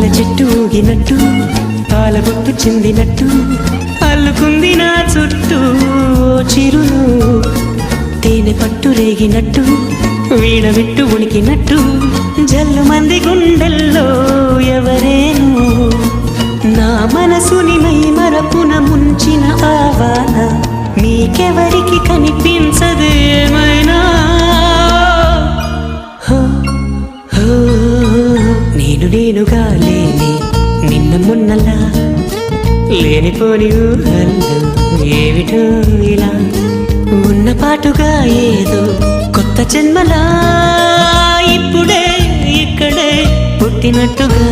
చెట్టు ఊగినట్టు పాలబొట్టు చిందినట్టు అల్లుకుంది నా చుట్టూ చిరును తేనె పట్టు రేగినట్టు వీడబెట్టు ఉనికినట్టు జల్లు మంది గుండెల్లో ఎవరేను నా మనసుని మై మరపున ముంచిన ఆవాన మీకెవరికి కనిపించదు ఏమైనా నేనుగా లేని నిన్న మొన్నలా లేనిపోని ఊహల్లో ఏమిటో ఇలా ఉన్న పాటుగా ఏదో కొత్త జన్మలా ఇప్పుడే ఇక్కడే పుట్టినట్టుగా